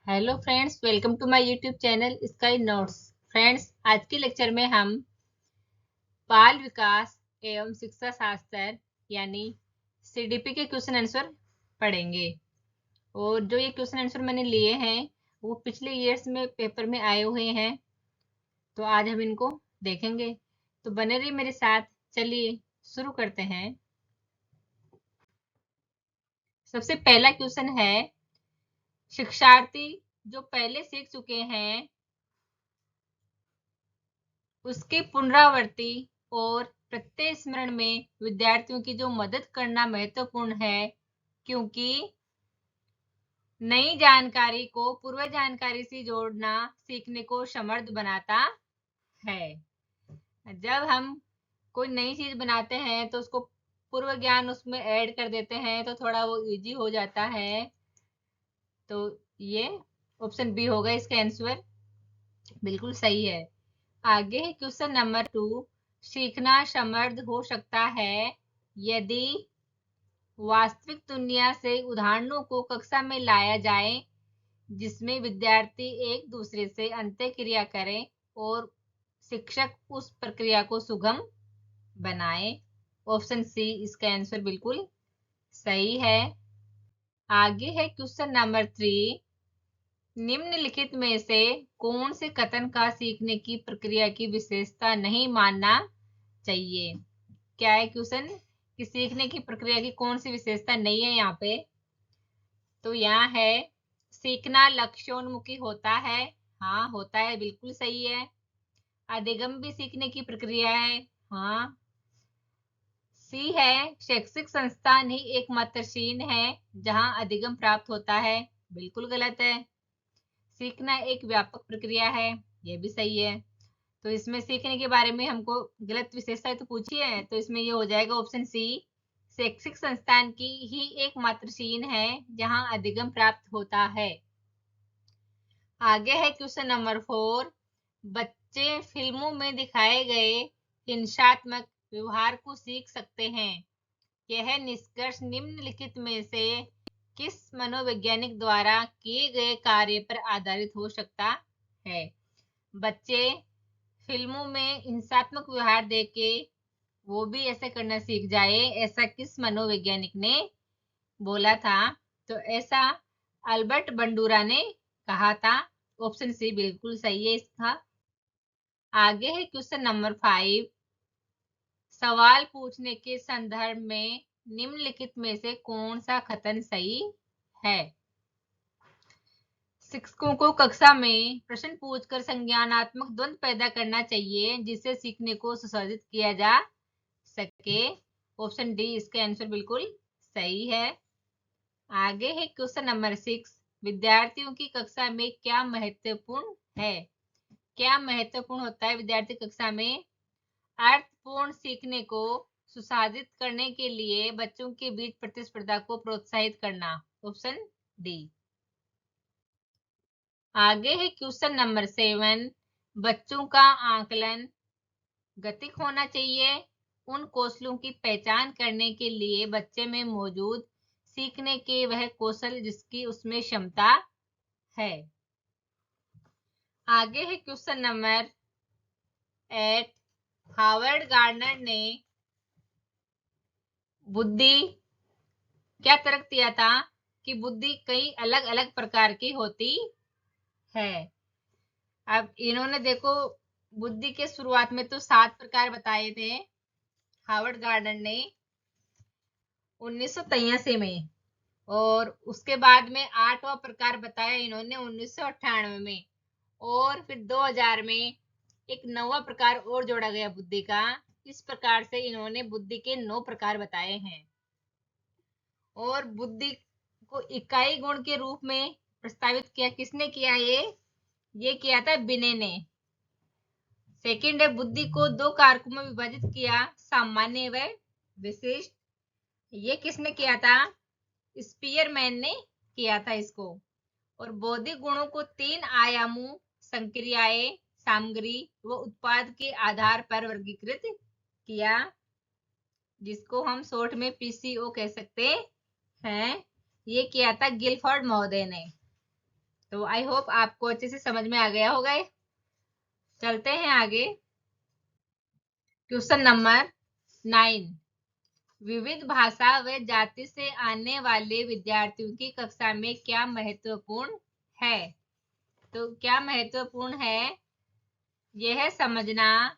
Hello friends, welcome to my YouTube channel Sky Notes. Friends, आज के lecture में हम बाल विकास एवं शिक्षा शास्त्र यानी सीडीपी के क्वेश्चन आंसर पढ़ेंगे। और जो ये क्वेश्चन आंसर मैंने लिए हैं वो पिछले ईयर्स में पेपर में आए हुए हैं, तो आज हम इनको देखेंगे। तो बने रहिए मेरे साथ। चलिए शुरू करते हैं। सबसे पहला क्वेश्चन है, शिक्षार्थी जो पहले सीख चुके हैं उसकी पुनरावृत्ति और प्रत्यय स्मरण में विद्यार्थियों की जो मदद करना महत्वपूर्ण है, क्योंकि नई जानकारी को पूर्व जानकारी से जोड़ना सीखने को समर्थ बनाता है। जब हम कोई नई चीज बनाते हैं तो उसको पूर्व ज्ञान उसमें ऐड कर देते हैं तो थोड़ा वो इजी हो जाता है। तो ये ऑप्शन बी होगा इसका आंसर, बिल्कुल सही है। आगे है क्वेश्चन नंबर 2। सीखना समृद्ध हो सकता है यदि वास्तविक दुनिया से उदाहरणों को कक्षा में लाया जाए जिसमें विद्यार्थी एक दूसरे से अंतःक्रिया करें और शिक्षक उस प्रक्रिया को सुगम बनाए। ऑप्शन सी इसका आंसर बिल्कुल सही है। आगे है क्वेश्चन नंबर 3। निम्नलिखित में से कौन से कथन का सीखने की प्रक्रिया की विशेषता नहीं मानना चाहिए? क्या है क्वेश्चन कि सीखने की प्रक्रिया की कौन सी विशेषता नहीं है यहाँ पे? तो यहाँ है, सीखना लक्ष्योन्मुखी होता है। हाँ होता है, बिल्कुल सही है। अधिगम भी सीखने की प्रक्रिया है। हाँ। सी है, शैक्षिक संस्थान ही एकमात्र सीन है जहाँ अधिगम प्राप्त होता है। बिल्कुल गलत है। सीखना एक व्यापक प्रक्रिया है, यह भी सही है। तो इसमें सीखने के बारे में हमको गलत विशेषता तो पूछी है, तो इसमें ये हो जाएगा ऑप्शन सी, शैक्षिक संस्थान की ही एकमात्र सीन है जहां अधिगम प्राप्त होता है। आगे है क्वेश्चन नंबर 4। बच्चे फिल्मों में दिखाए गए हिंसात्मक व्यवहार को सीख सकते हैं। यह निष्कर्ष निम्नलिखित में से किस मनोवैज्ञानिक द्वारा किए गए कार्य पर आधारित हो सकता है? बच्चे फिल्मों में हिंसात्मक व्यवहार देके वो भी ऐसे करना सीख जाए, ऐसा किस मनोवैज्ञानिक ने बोला था? तो ऐसा अल्बर्ट बंडूरा ने कहा था। ऑप्शन सी बिल्कुल सही है इसका। आगे है क्वेश्चन नंबर 5। सवाल पूछने के संदर्भ में निम्नलिखित में से कौन सा कथन सही है? शिक्षकों को कक्षा में प्रश्न पूछकर संज्ञानात्मक द्वंद्व पैदा करना चाहिए जिससे सीखने को सुसज्जित किया जा सके। ऑप्शन डी इसका आंसर बिल्कुल सही है। आगे है क्वेश्चन नंबर 6। विद्यार्थियों की कक्षा में क्या महत्वपूर्ण है? क्या महत्वपूर्ण होता है विद्यार्थी कक्षा में? अर्थपूर्ण सीखने को सुसाधित करने के लिए बच्चों के बीच प्रतिस्पर्धा को प्रोत्साहित करना। Option D. आगे है क्वेश्चन नंबर 7। बच्चों का आकलन गतिक होना चाहिए। उन कौशलों की पहचान करने के लिए बच्चे में मौजूद सीखने के वह कौशल जिसकी उसमें क्षमता है। आगे है क्वेश्चन नंबर 8। हार्वर्ड गार्डनर ने बुद्धि क्या तर्क दिया था कि बुद्धि कई अलग अलग प्रकार की होती है? अब इन्होंने देखो, बुद्धि के शुरुआत में तो 7 प्रकार बताए थे हार्वर्ड गार्डनर ने 1983 में, और उसके बाद में 8वां प्रकार बताया इन्होंने 1998 में, और फिर 2000 में एक 9वां प्रकार और जोड़ा गया बुद्धि का। इस प्रकार से इन्होंने बुद्धि के 9 प्रकार बताए हैं। और बुद्धि को इकाई गुण के रूप में प्रस्तावित किया किसने किया? ये किया था बिने ने। सेकंड है, बुद्धि को 2 कारकों में विभाजित किया, सामान्य व विशिष्ट। ये किसने किया था? स्पीयरमैन ने किया था इसको। और बौद्धिक गुणों को 3 आयामों संक्रियाएं, सामग्री व उत्पाद के आधार पर वर्गीकृत किया, जिसको हम शॉर्ट में पीसीओ कह सकते हैं। ये किया था गिलफोर्ड महोदय ने। तो आई होप आपको अच्छे से समझ में आ गया होगा। चलते हैं आगे। Question number 9। विविध भाषा व जाति से आने वाले विद्यार्थियों की कक्षा में क्या महत्वपूर्ण है? तो क्या महत्वपूर्ण है? यह समझना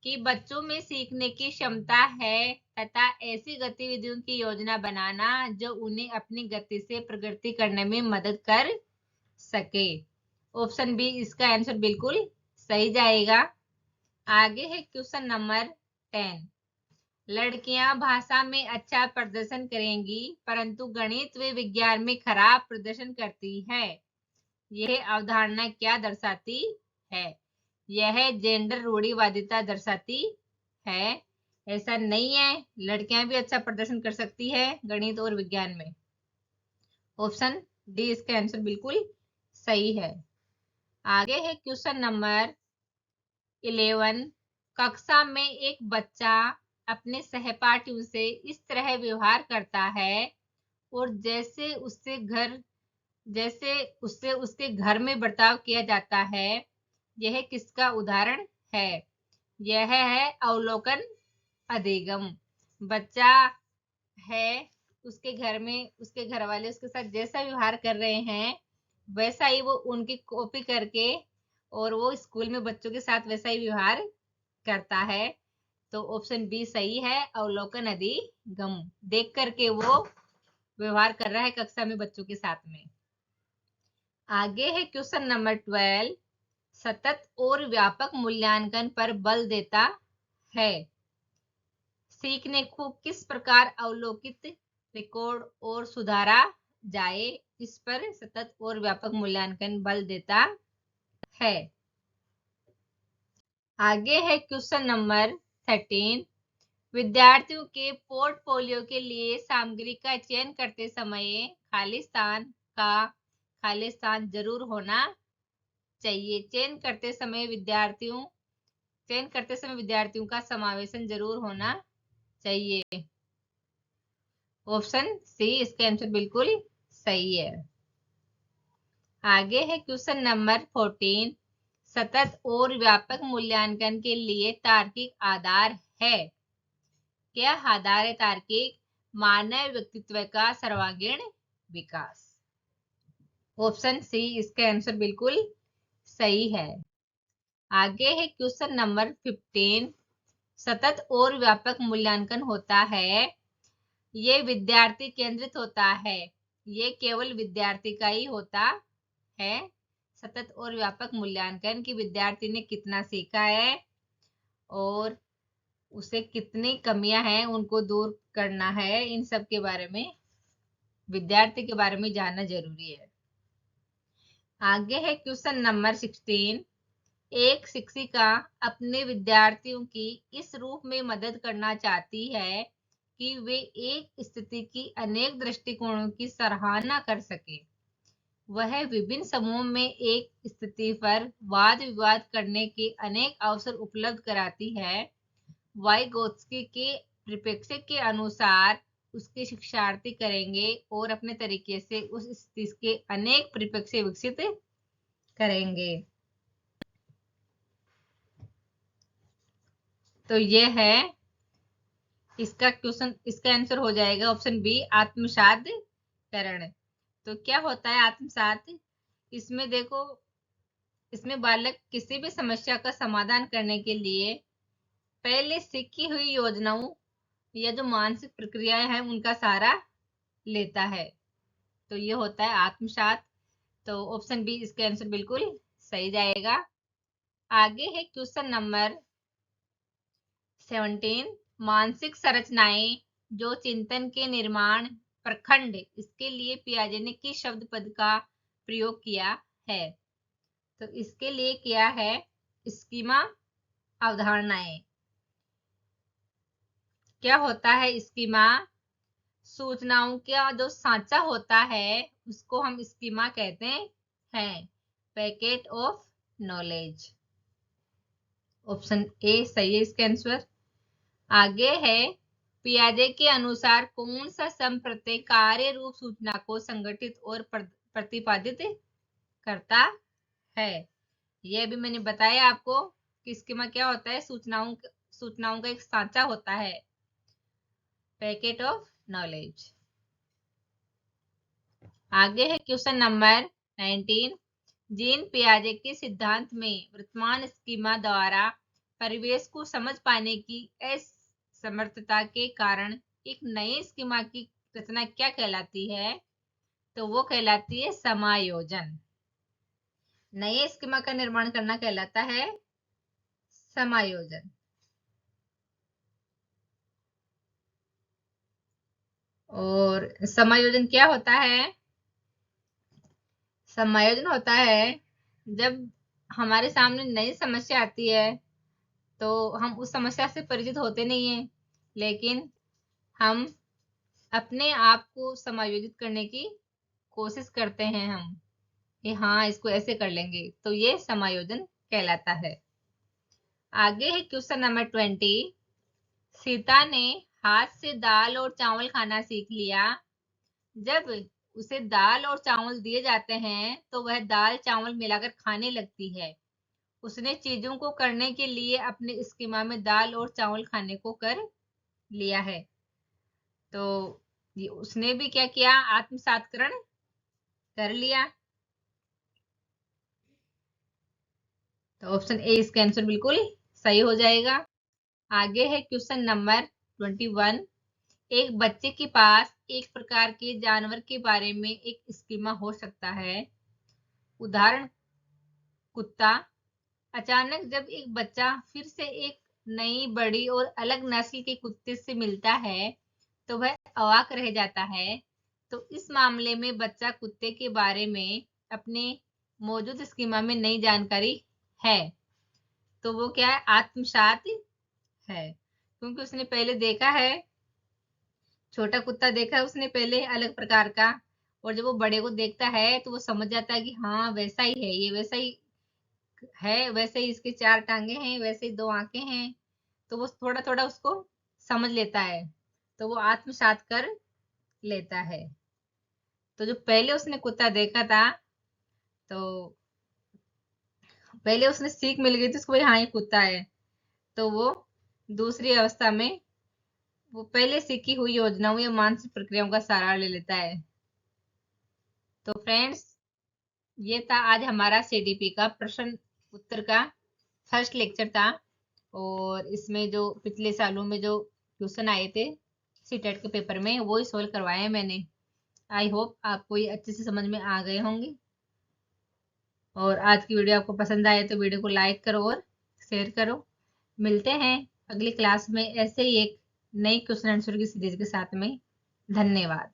कि बच्चों में सीखने की क्षमता है तथा ऐसी गतिविधियों की योजना बनाना जो उन्हें अपनी गति से प्रगति करने में मदद कर सके। ऑप्शन बी इसका आंसर बिल्कुल सही जाएगा। आगे है क्वेश्चन नंबर 10। लड़कियां भाषा में अच्छा प्रदर्शन करेंगी परंतु गणित व विज्ञान में खराब प्रदर्शन करती है। यह अवधारणा क्या दर्शाती है? यह जेंडर रूढ़िवादिता दर्शाती है। ऐसा नहीं है, लड़कियां भी अच्छा प्रदर्शन कर सकती है गणित और विज्ञान में। ऑप्शन डी इसका आंसर बिल्कुल सही है। आगे है क्वेश्चन नंबर 11। कक्षा में एक बच्चा अपने सहपाठियों से इस तरह व्यवहार करता है और जैसे उससे उसके घर में बर्ताव किया जाता है। यह किसका उदाहरण है? यह है अवलोकन अधिगम। बच्चा है, उसके घर में उसके घर वाले उसके साथ जैसा व्यवहार कर रहे हैं वैसा ही वो उनकी कॉपी करके और वो स्कूल में बच्चों के साथ वैसा ही व्यवहार करता है। तो ऑप्शन बी सही है, अवलोकन अधिगम। देख करके वो व्यवहार कर रहा है कक्षा में बच्चों के साथ में। आगे है क्वेश्चन नंबर 12। सतत और व्यापक मूल्यांकन पर बल देता है। सीखने को किस प्रकार अवलोकित, रिकॉर्ड और सुधारा जाए, इस पर सतत और व्यापक मूल्यांकन बल देता है। आगे है क्वेश्चन नंबर 13। विद्यार्थियों के पोर्टफोलियो के लिए सामग्री का चयन करते समय खाली स्थान जरूर होना चाहिए। चयन करते समय विद्यार्थियों का समावेशन जरूर होना चाहिए। ऑप्शन सी इसका आंसर बिल्कुल सही है। आगे है क्वेश्चन नंबर 14। सतत और व्यापक मूल्यांकन के लिए तार्किक आधार है। क्या आधार है तार्किक? मानव व्यक्तित्व का सर्वांगीण विकास। ऑप्शन सी इसका आंसर बिल्कुल सही है। आगे है क्वेश्चन नंबर 15। सतत और व्यापक मूल्यांकन होता है, ये विद्यार्थी केंद्रित होता है। ये केवल विद्यार्थी का ही होता है। सतत और व्यापक मूल्यांकन की विद्यार्थी ने कितना सीखा है और उसे कितनी कमियां हैं उनको दूर करना है, इन सब के बारे में विद्यार्थी के बारे में जानना जरूरी है। आगे है क्वेश्चन नंबर 16। एक शिक्षिका अपने विद्यार्थियों की इस रूप में मदद करना चाहती है कि वे एक स्थिति की अनेक दृष्टिकोणों की सराहना कर सके। वह विभिन्न समूहों में एक स्थिति पर वाद विवाद करने के अनेक अवसर उपलब्ध कराती है। वाइगोत्स्की के परिप्रेक्ष्य के अनुसार उसके शिक्षार्थी करेंगे और अपने तरीके से उस स्थिति के अनेक परिप्रेक्ष्य विकसित करेंगे। तो ये है इसका क्वेश्चन, इसका आंसर हो जाएगा ऑप्शन बी आत्मसातकरण। तो क्या होता है आत्मसात? इसमें देखो, इसमें बालक किसी भी समस्या का समाधान करने के लिए पहले सीखी हुई योजनाओं या जो मानसिक प्रक्रियाएं हैं उनका सहारा लेता है। तो ये होता है आत्मसात। तो ऑप्शन बी इसका आंसर बिल्कुल सही जाएगा। आगे है क्वेश्चन नंबर 17। मानसिक संरचनाएं जो चिंतन के निर्माण प्रखंड, इसके लिए पियाजे ने किस शब्द पद का प्रयोग किया है? तो इसके लिए किया है स्कीमा अवधारणाएं। क्या होता है स्कीमा? सूचनाओं का जो सांचा होता है उसको हम स्कीमा कहते हैं। Packet of knowledge. Option A सही है इसका आंसर। आगे है पियाजे के अनुसार कौन सा संप्रत्यय कार्य रूप सूचना को संगठित और प्रतिपादित करता है। यह भी मैंने बताया आपको कि स्कीमा क्या होता है, सूचनाओं का एक सांचा होता है, पैकेट ऑफ नॉलेज। आगे है क्वेश्चन नंबर 19। जीन पियाजे के सिद्धांत में वर्तमान स्कीमा द्वारा परिवेश को समझ पाने की असमर्थता के कारण एक नए स्कीमा की रचना क्या कहलाती है? तो वो कहलाती है समायोजन। नए स्कीमा का निर्माण करना कहलाता है समायोजन। और समायोजन क्या होता है? समायोजन होता है जब हमारे सामने नई समस्या आती है तो हम उस समस्या से परिचित होते नहीं है, लेकिन हम अपने आप को समायोजित करने की कोशिश करते हैं हम कि हाँ इसको ऐसे कर लेंगे, तो ये समायोजन कहलाता है। आगे है क्वेश्चन नंबर 20। सीता ने हाथ से दाल और चावल खाना सीख लिया। जब उसे दाल और चावल दिए जाते हैं तो वह दाल चावल मिलाकर खाने लगती है। उसने चीजों को करने के लिए अपने स्कीमा में दाल और चावल खाने को कर लिया है। तो ये उसने भी क्या किया? आत्मसातकरण कर लिया। तो ऑप्शन ए इसका आंसर बिल्कुल सही हो जाएगा। आगे है क्वेश्चन नंबर 21। एक बच्चे के पास एक प्रकार के जानवर के बारे में एक स्कीमा हो सकता है, उदाहरण कुत्ता। अचानक जब एक बच्चा फिर से एक नई बड़ी और अलग नस्ल के कुत्ते से मिलता है तो वह अवाक रह जाता है। तो इस मामले में बच्चा कुत्ते के बारे में अपने मौजूद स्कीमा में नई जानकारी है, तो वो क्या है? आत्मसात है, क्योंकि उसने पहले देखा है, छोटा कुत्ता देखा है उसने पहले अलग प्रकार का, और जब वो बड़े को देखता है तो वो समझ जाता है कि हाँ वैसा ही है, ये वैसा ही है, वैसे ही इसके 4 टांगे हैं, वैसे ही 2 आंखें हैं। तो वो थोड़ा थोड़ा उसको समझ लेता है, तो वो आत्मसात कर लेता है। तो जो पहले उसने कुत्ता देखा था, तो पहले उसने सीख मिल गई थी उसको, हाँ ये कुत्ता है, तो वो दूसरी अवस्था में वो पहले सीखी हुई योजनाओं या मानसिक प्रक्रियाओं का सहारा ले लेता है। तो फ्रेंड्स, ये था आज हमारा सीडीपी का प्रश्न उत्तर का फर्स्ट लेक्चर था, और इसमें जो पिछले सालों में जो क्वेश्चन आए थे सीटेट के पेपर में वो ही सोल्व करवाए हैं मैंने। आई होप आपको ये अच्छे से समझ में आ गए होंगे, और आज की वीडियो आपको पसंद आए तो वीडियो को लाइक करो और शेयर करो। मिलते हैं अगली क्लास में ऐसे ही एक नई क्वेश्चन आंसर की सीरीज के साथ में। धन्यवाद।